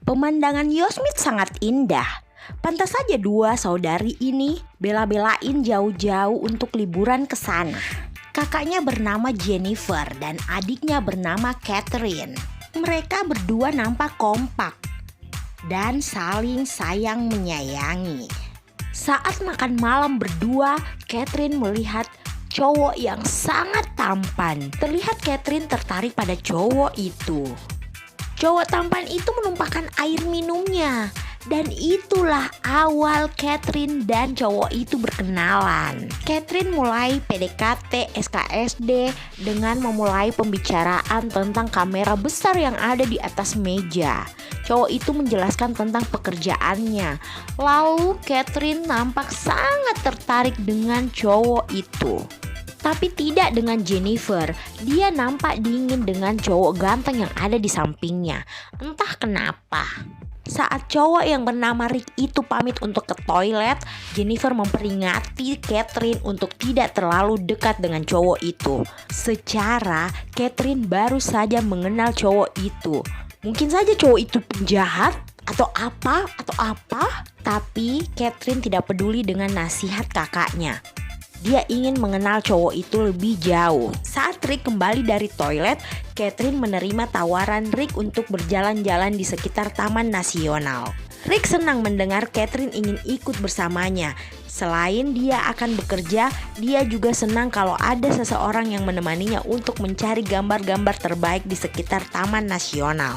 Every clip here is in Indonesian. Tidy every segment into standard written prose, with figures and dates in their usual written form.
Pemandangan Yosemite sangat indah. Pantas saja dua saudari ini bela-belain jauh-jauh untuk liburan ke sana. Kakaknya bernama Jennifer dan adiknya bernama Catherine. Mereka berdua nampak kompak dan saling sayang menyayangi. Saat makan malam berdua, Catherine melihat cowok yang sangat tampan. Terlihat Catherine tertarik pada cowok itu. Cowok tampan itu menumpahkan air minumnya. Dan itulah awal Catherine dan cowok itu berkenalan. Catherine mulai PDKT SKSD dengan memulai pembicaraan tentang kamera besar yang ada di atas meja. Cowok itu menjelaskan tentang pekerjaannya. Lalu Catherine nampak sangat tertarik dengan cowok itu. Tapi tidak dengan Jennifer. Dia nampak dingin dengan cowok ganteng yang ada di sampingnya. Entah kenapa. Saat cowok yang bernama Rick itu pamit untuk ke toilet, Jennifer memperingati Catherine untuk tidak terlalu dekat dengan cowok itu. Secara Catherine baru saja mengenal cowok itu. Mungkin saja cowok itu penjahat atau apa. Tapi Catherine tidak peduli dengan nasihat kakaknya. Dia ingin mengenal cowok itu lebih jauh. Saat Rick kembali dari toilet, Catherine menerima tawaran Rick untuk berjalan-jalan di sekitar Taman Nasional. Rick senang mendengar Catherine ingin ikut bersamanya. Selain dia akan bekerja, dia juga senang kalau ada seseorang yang menemaninya untuk mencari gambar-gambar terbaik di sekitar Taman Nasional.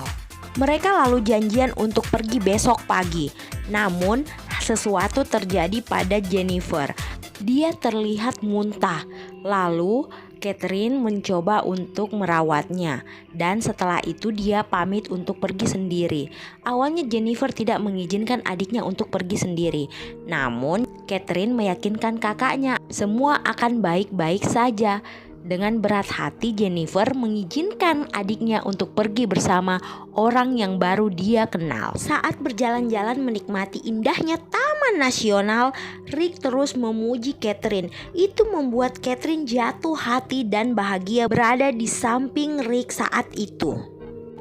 Mereka lalu janjian untuk pergi besok pagi. Namun, sesuatu terjadi pada Jennifer. Dia terlihat muntah. Lalu Catherine mencoba untuk merawatnya. Dan setelah itu dia pamit untuk pergi sendiri. Awalnya Jennifer tidak mengizinkan adiknya untuk pergi sendiri. Namun Catherine meyakinkan kakaknya semua akan baik-baik saja. Dengan berat hati Jennifer mengizinkan adiknya untuk pergi bersama orang yang baru dia kenal. Saat berjalan-jalan menikmati indahnya Taman Nasional, Rick terus memuji Catherine. Itu membuat Catherine jatuh hati dan bahagia berada di samping Rick saat itu.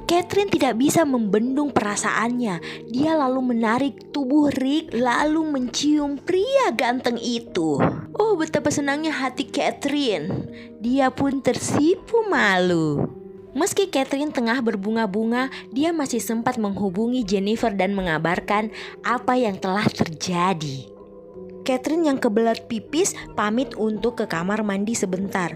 Catherine tidak bisa membendung perasaannya. Dia lalu menarik tubuh Rick lalu mencium pria ganteng itu. Oh, betapa senangnya hati Catherine. Dia pun tersipu malu. Meski Catherine tengah berbunga-bunga, dia masih sempat menghubungi Jennifer dan mengabarkan apa yang telah terjadi. Catherine yang kebelat pipis pamit untuk ke kamar mandi sebentar.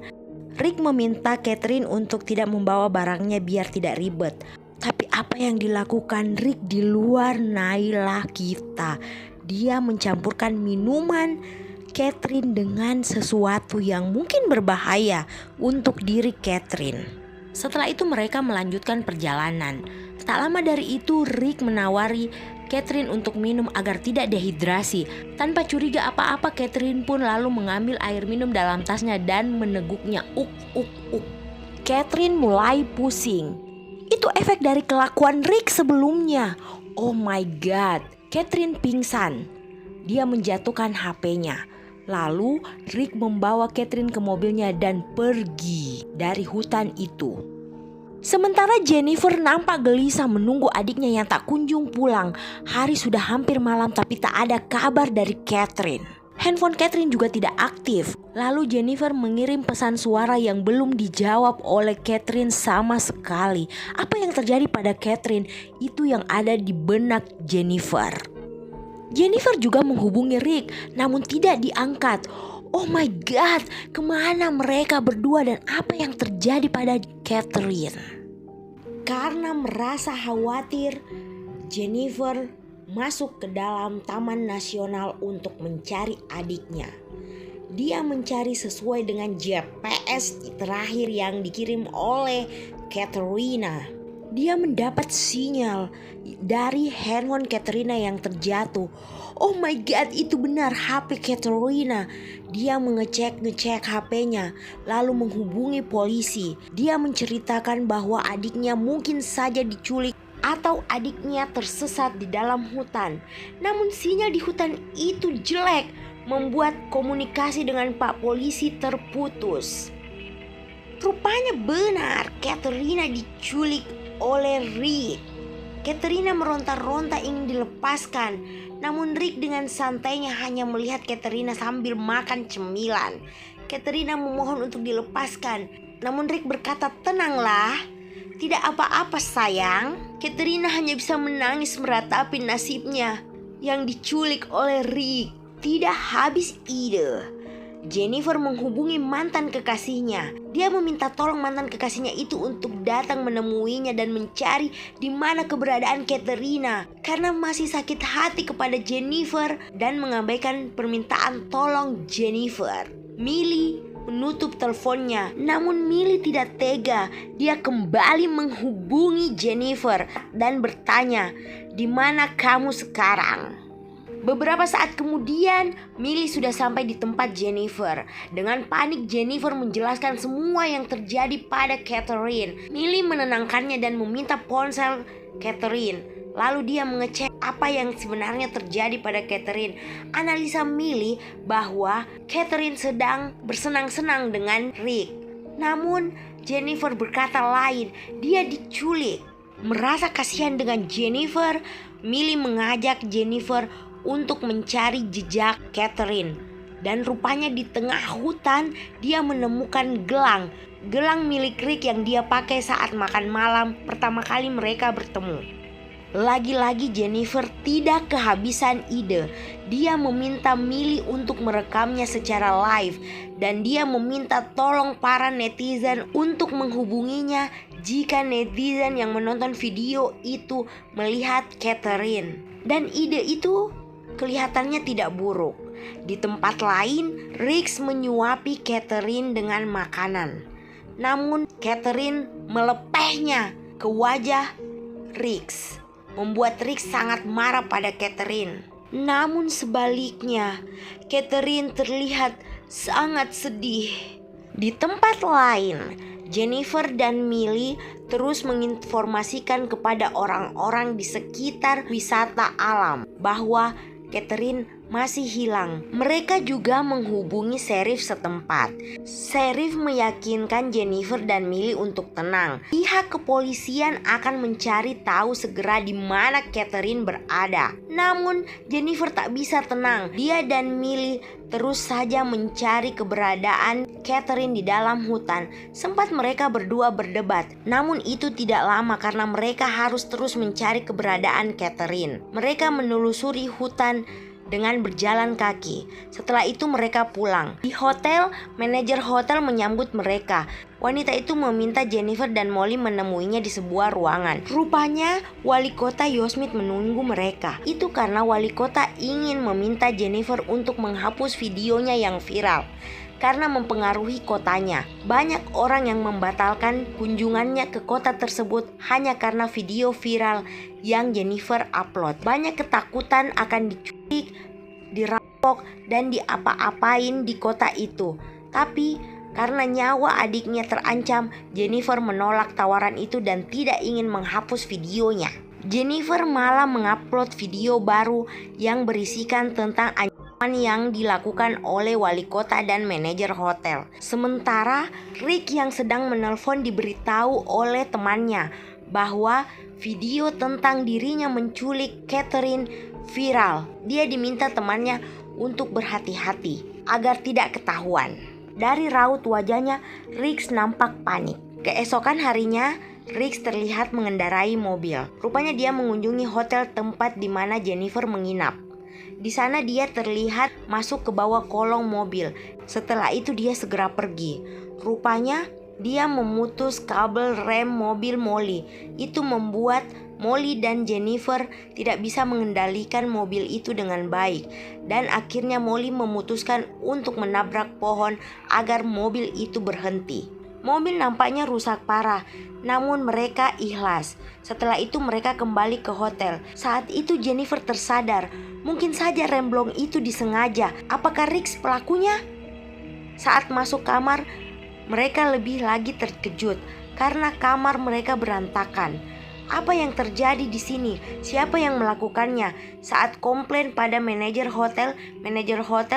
Rick meminta Catherine untuk tidak membawa barangnya biar tidak ribet. Tapi apa yang dilakukan Rick di luar nalar kita. Dia mencampurkan minuman Catherine dengan sesuatu yang mungkin berbahaya untuk diri Catherine. Setelah itu mereka melanjutkan perjalanan. Tak lama dari itu Rick menawari Catherine untuk minum agar tidak dehidrasi. Tanpa curiga apa-apa, Catherine pun lalu mengambil air minum dalam tasnya dan meneguknya. Catherine mulai pusing. Itu efek dari kelakuan Rick sebelumnya. Oh my god, Catherine pingsan. Dia menjatuhkan HP-nya. Lalu Rick membawa Catherine ke mobilnya dan pergi dari hutan itu. Sementara Jennifer nampak gelisah menunggu adiknya yang tak kunjung pulang. Hari sudah hampir malam tapi tak ada kabar dari Catherine. Handphone Catherine juga tidak aktif. Lalu Jennifer mengirim pesan suara yang belum dijawab oleh Catherine sama sekali. Apa yang terjadi pada Catherine? Itu yang ada di benak Jennifer. Jennifer juga menghubungi Rick namun tidak diangkat. Oh my god, kemana mereka berdua dan apa yang terjadi pada Catherine? Karena merasa khawatir, Jennifer masuk ke dalam Taman Nasional untuk mencari adiknya. Dia mencari sesuai dengan GPS terakhir yang dikirim oleh Katerina. Dia mendapat sinyal dari handphone Katerina yang terjatuh. Oh my god, itu benar HP Katerina. Dia ngecek HP-nya lalu menghubungi polisi. Dia menceritakan bahwa adiknya mungkin saja diculik atau adiknya tersesat di dalam hutan. Namun sinyal di hutan itu jelek, membuat komunikasi dengan Pak Polisi terputus. Rupanya benar Katerina diculik oleh Rick. Katerina meronta-ronta ingin dilepaskan, namun Rick dengan santainya hanya melihat Katerina sambil makan cemilan. Katerina memohon untuk dilepaskan, namun Rick berkata, "Tenanglah, tidak apa-apa sayang." Katerina hanya bisa menangis meratapi nasibnya yang diculik oleh Rick. Tidak habis ide, Jennifer menghubungi mantan kekasihnya. Dia meminta tolong mantan kekasihnya itu untuk datang menemuinya dan mencari di mana keberadaan Katerina karena masih sakit hati kepada Jennifer dan mengabaikan permintaan tolong Jennifer. Millie menutup teleponnya, namun Millie tidak tega. Dia kembali menghubungi Jennifer dan bertanya, "Di mana kamu sekarang?" Beberapa saat kemudian, Millie sudah sampai di tempat Jennifer. Dengan panik, Jennifer menjelaskan semua yang terjadi pada Catherine. Millie menenangkannya dan meminta ponsel Catherine. Lalu dia mengecek apa yang sebenarnya terjadi pada Catherine. Analisa Millie bahwa Catherine sedang bersenang-senang dengan Rick. Namun Jennifer berkata lain, dia diculik. Merasa kasihan dengan Jennifer, Millie mengajak Jennifer untuk mencari jejak Catherine. Dan rupanya di tengah hutan dia menemukan gelang milik Rick yang dia pakai saat makan malam pertama kali mereka bertemu. Lagi-lagi Jennifer tidak kehabisan ide. Dia meminta Millie untuk merekamnya secara live dan dia meminta tolong para netizen untuk menghubunginya jika netizen yang menonton video itu melihat Catherine. Dan ide itu kelihatannya tidak buruk. Di tempat lain, Rick menyuapi Catherine dengan makanan. Namun Catherine melepehnya ke wajah Rick, membuat Rick sangat marah pada Catherine. Namun sebaliknya, Catherine terlihat sangat sedih. Di tempat lain, Jennifer dan Millie terus menginformasikan kepada orang-orang di sekitar wisata alam bahwa Catherine masih hilang. Mereka juga menghubungi sheriff setempat. Sheriff meyakinkan Jennifer dan Millie untuk tenang. Pihak kepolisian akan mencari tahu segera di mana Catherine berada. Namun Jennifer tak bisa tenang. Dia dan Millie terus saja mencari keberadaan Catherine di dalam hutan. Sempat mereka berdua berdebat, namun itu tidak lama karena mereka harus terus mencari keberadaan Catherine. Mereka menelusuri hutan dengan berjalan kaki. Setelah itu mereka pulang. Di hotel, manajer hotel menyambut mereka. Wanita itu meminta Jennifer dan Molly menemuinya di sebuah ruangan. Rupanya wali kota Yosemite menunggu mereka. Itu karena wali kota ingin meminta Jennifer untuk menghapus videonya yang viral karena mempengaruhi kotanya. Banyak orang yang membatalkan kunjungannya ke kota tersebut hanya karena video viral yang Jennifer upload. Banyak ketakutan akan diculik, dirampok, dan diapa-apain di kota itu. Tapi karena nyawa adiknya terancam, Jennifer menolak tawaran itu dan tidak ingin menghapus videonya. Jennifer malah mengupload video baru yang berisikan tentang yang dilakukan oleh wali kota dan manajer hotel. Sementara Rick yang sedang menelpon diberitahu oleh temannya bahwa video tentang dirinya menculik Catherine viral. Dia diminta temannya untuk berhati-hati agar tidak ketahuan. Dari raut wajahnya, Rick nampak panik. Keesokan harinya, Rick terlihat mengendarai mobil. Rupanya dia mengunjungi hotel tempat di mana Jennifer menginap. Di sana dia terlihat masuk ke bawah kolong mobil. Setelah itu dia segera pergi. Rupanya dia memutus kabel rem mobil Molly. Itu membuat Molly dan Jennifer tidak bisa mengendalikan mobil itu dengan baik. Dan akhirnya Molly memutuskan untuk menabrak pohon agar mobil itu berhenti. Mobil nampaknya rusak parah, namun mereka ikhlas. Setelah itu mereka kembali ke hotel. Saat itu Jennifer tersadar, mungkin saja remblong itu disengaja. Apakah Rick pelakunya? Saat masuk kamar, mereka lebih lagi terkejut karena kamar mereka berantakan. Apa yang terjadi di sini? Siapa yang melakukannya? Saat komplain pada manajer hotel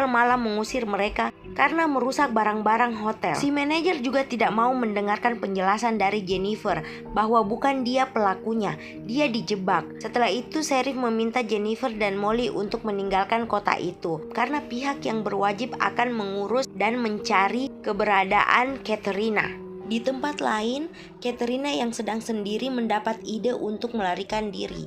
malah mengusir mereka karena merusak barang-barang hotel. Si manajer juga tidak mau mendengarkan penjelasan dari Jennifer bahwa bukan dia pelakunya, dia dijebak. Setelah itu Sheriff meminta Jennifer dan Molly untuk meninggalkan kota itu karena pihak yang berwajib akan mengurus dan mencari keberadaan Katerina. Di tempat lain, Katerina yang sedang sendiri mendapat ide untuk melarikan diri.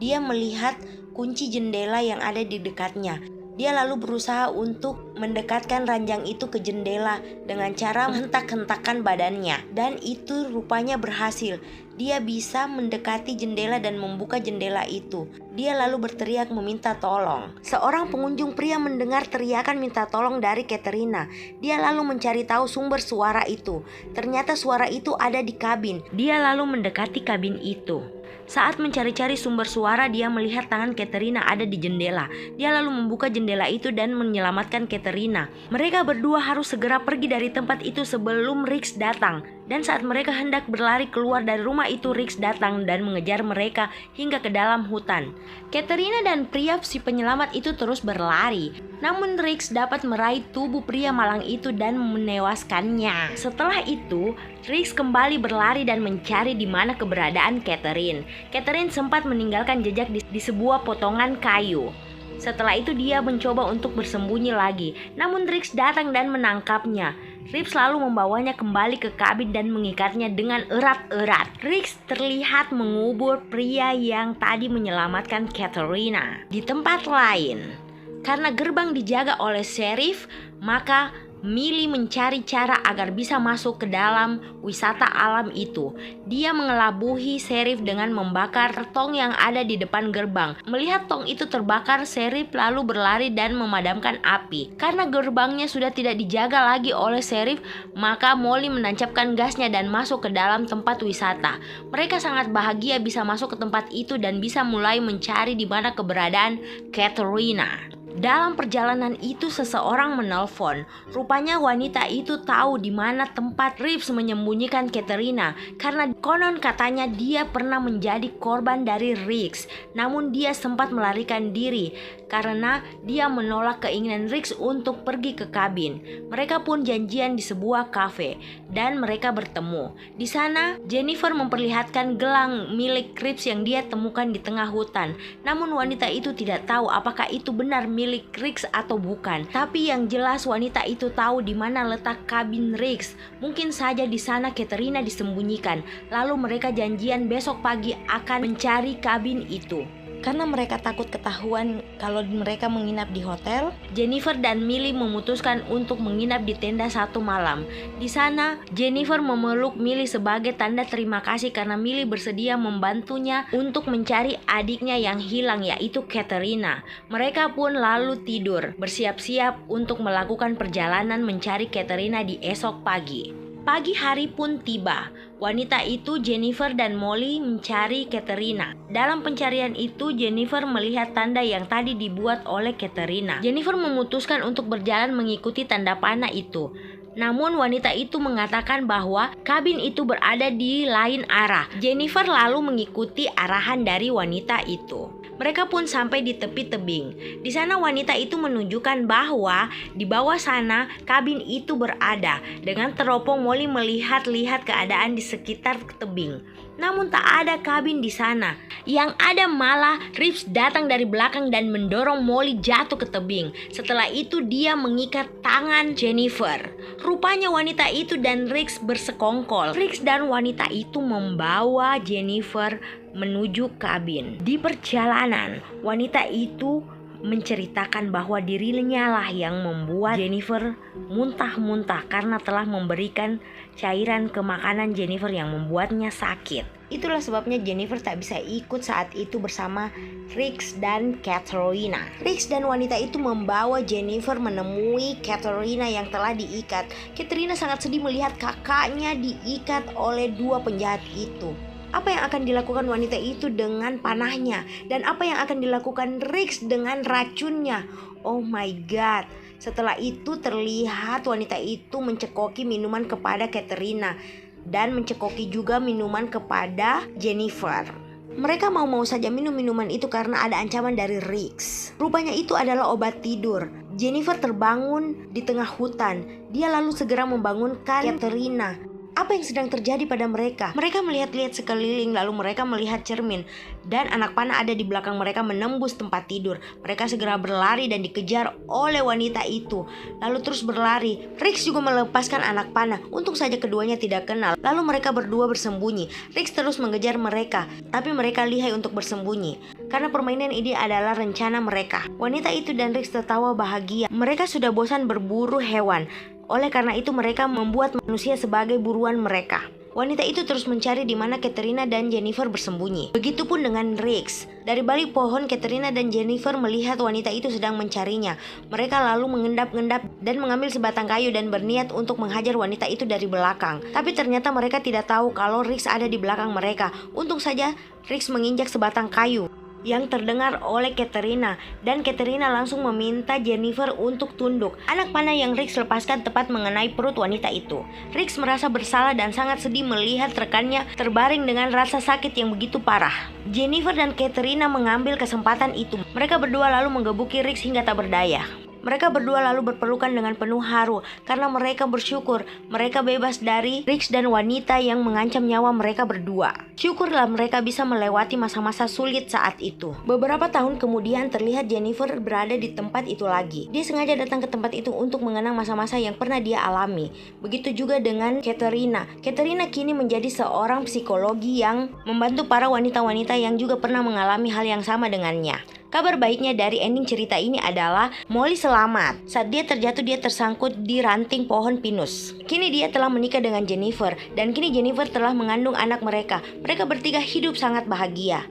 Dia melihat kunci jendela yang ada di dekatnya. Dia lalu berusaha untuk mendekatkan ranjang itu ke jendela dengan cara menghentak-hentakkan badannya. Dan itu rupanya berhasil. Dia bisa mendekati jendela dan membuka jendela itu. Dia lalu berteriak meminta tolong. Seorang pengunjung pria mendengar teriakan minta tolong dari Katerina. Dia lalu mencari tahu sumber suara itu. Ternyata suara itu ada di kabin. Dia lalu mendekati kabin itu. Saat mencari-cari sumber suara, dia melihat tangan Katerina ada di jendela. Dia lalu membuka jendela itu dan menyelamatkan Katerina. Mereka berdua harus segera pergi dari tempat itu sebelum Riggs datang. Dan saat mereka hendak berlari keluar dari rumah itu, Riggs datang dan mengejar mereka hingga ke dalam hutan. Katerina dan pria si penyelamat itu terus berlari. Namun Riggs dapat meraih tubuh pria malang itu dan menewaskannya. Setelah itu, Riggs kembali berlari dan mencari di mana keberadaan Catherine. Catherine sempat meninggalkan jejak di sebuah potongan kayu. Setelah itu dia mencoba untuk bersembunyi lagi, namun Riggs datang dan menangkapnya. Riggs lalu membawanya kembali ke kabin dan mengikatnya dengan erat-erat. Riggs terlihat mengubur pria yang tadi menyelamatkan Katerina. Di tempat lain, karena gerbang dijaga oleh sheriff, maka Millie mencari cara agar bisa masuk ke dalam wisata alam itu. Dia mengelabuhi sheriff dengan membakar tong yang ada di depan gerbang. Melihat tong itu terbakar, sheriff lalu berlari dan memadamkan api. Karena gerbangnya sudah tidak dijaga lagi oleh sheriff, maka Molly menancapkan gasnya dan masuk ke dalam tempat wisata. Mereka sangat bahagia bisa masuk ke tempat itu dan bisa mulai mencari di mana keberadaan Katerina. Dalam perjalanan itu seseorang menelpon. Rupanya wanita itu tahu di mana tempat Reeves menyembunyikan Katerina karena konon katanya dia pernah menjadi korban dari Riggs. Namun dia sempat melarikan diri karena dia menolak keinginan Riggs untuk pergi ke kabin. Mereka pun janjian di sebuah kafe dan mereka bertemu. Di sana Jennifer memperlihatkan gelang milik Reeves yang dia temukan di tengah hutan. Namun wanita itu tidak tahu apakah itu benar milik Riggs atau bukan. Tapi yang jelas wanita itu tahu di mana letak kabin Riggs. Mungkin saja di sana Katerina disembunyikan. Lalu mereka janjian besok pagi akan mencari kabin itu. Karena mereka takut ketahuan kalau mereka menginap di hotel, Jennifer dan Millie memutuskan untuk menginap di tenda satu malam. Di sana, Jennifer memeluk Millie sebagai tanda terima kasih karena Millie bersedia membantunya untuk mencari adiknya yang hilang, yaitu Katerina. Mereka pun lalu tidur, bersiap-siap untuk melakukan perjalanan mencari Katerina di esok pagi. Pagi hari pun tiba. Wanita itu, Jennifer dan Molly, mencari Katerina. Dalam pencarian itu, Jennifer melihat tanda yang tadi dibuat oleh Katerina. Jennifer memutuskan untuk berjalan mengikuti tanda panah itu. Namun wanita itu mengatakan bahwa kabin itu berada di lain arah. Jennifer lalu mengikuti arahan dari wanita itu. Mereka pun sampai di tepi tebing. Di sana wanita itu menunjukkan bahwa di bawah sana kabin itu berada. Dengan teropong Molly melihat-lihat keadaan di sekitar tebing. Namun tak ada kabin di sana. Yang ada malah Reeves datang dari belakang dan mendorong Molly jatuh ke tebing. Setelah itu dia mengikat tangan Jennifer. Rupanya wanita itu dan Riggs bersekongkol. Riggs dan wanita itu membawa Jennifer menuju kabin. Di perjalanan, wanita itu menceritakan bahwa dirinya lah yang membuat Jennifer muntah-muntah karena telah memberikan cairan ke makanan Jennifer yang membuatnya sakit. Itulah sebabnya Jennifer tak bisa ikut saat itu bersama Riggs dan Katerina. Riggs dan wanita itu membawa Jennifer menemui Katerina yang telah diikat. Katerina sangat sedih melihat kakaknya diikat oleh dua penjahat itu. Apa yang akan dilakukan wanita itu dengan panahnya? Dan apa yang akan dilakukan Riggs dengan racunnya? Oh my god. Setelah itu terlihat wanita itu mencekoki minuman kepada Katerina. dan mencekoki juga minuman kepada Jennifer. Mereka mau-mau saja minum minuman itu karena ada ancaman dari Riggs. Rupanya itu adalah obat tidur. Jennifer terbangun di tengah hutan. Dia lalu segera membangunkan Katerina. Apa yang sedang terjadi pada mereka? Mereka melihat-lihat sekeliling, lalu mereka melihat cermin. Dan anak panah ada di belakang mereka menembus tempat tidur. Mereka segera berlari dan dikejar oleh wanita itu. Lalu terus berlari. Riggs juga melepaskan anak panah. Untung saja keduanya tidak kenal. Lalu mereka berdua bersembunyi. Riggs terus mengejar mereka, tapi mereka lihai untuk bersembunyi. Karena permainan ini adalah rencana mereka. Wanita itu dan Riggs tertawa bahagia. Mereka sudah bosan berburu hewan. Oleh karena itu mereka membuat manusia sebagai buruan mereka. Wanita itu terus mencari di mana Katerina dan Jennifer bersembunyi. Begitupun dengan Riggs. Dari balik pohon, Katerina dan Jennifer melihat wanita itu sedang mencarinya. Mereka lalu mengendap-endap dan mengambil sebatang kayu dan berniat untuk menghajar wanita itu dari belakang. Tapi ternyata mereka tidak tahu kalau Riggs ada di belakang mereka. Untung saja Riggs menginjak sebatang kayu yang terdengar oleh Katerina, dan Katerina langsung meminta Jennifer untuk tunduk. Anak panah yang Riggs lepaskan tepat mengenai perut wanita itu. Riggs merasa bersalah dan sangat sedih melihat rekannya terbaring dengan rasa sakit yang begitu parah. Jennifer dan Katerina mengambil kesempatan itu. Mereka berdua lalu menggebuki Riggs hingga tak berdaya. Mereka berdua lalu berpelukan dengan penuh haru karena mereka bersyukur mereka bebas dari Riggs dan wanita yang mengancam nyawa mereka berdua. Syukurlah mereka bisa melewati masa-masa sulit saat itu. Beberapa tahun kemudian terlihat Jennifer berada di tempat itu lagi. Dia sengaja datang ke tempat itu untuk mengenang masa-masa yang pernah dia alami. Begitu juga dengan Katerina. Katerina kini menjadi seorang psikologi yang membantu para wanita-wanita yang juga pernah mengalami hal yang sama dengannya. Kabar baiknya dari ending cerita ini adalah Molly selamat. Saat dia terjatuh, dia tersangkut di ranting pohon pinus. Kini dia telah menikah dengan Jennifer, dan kini Jennifer telah mengandung anak mereka. Mereka bertiga hidup sangat bahagia.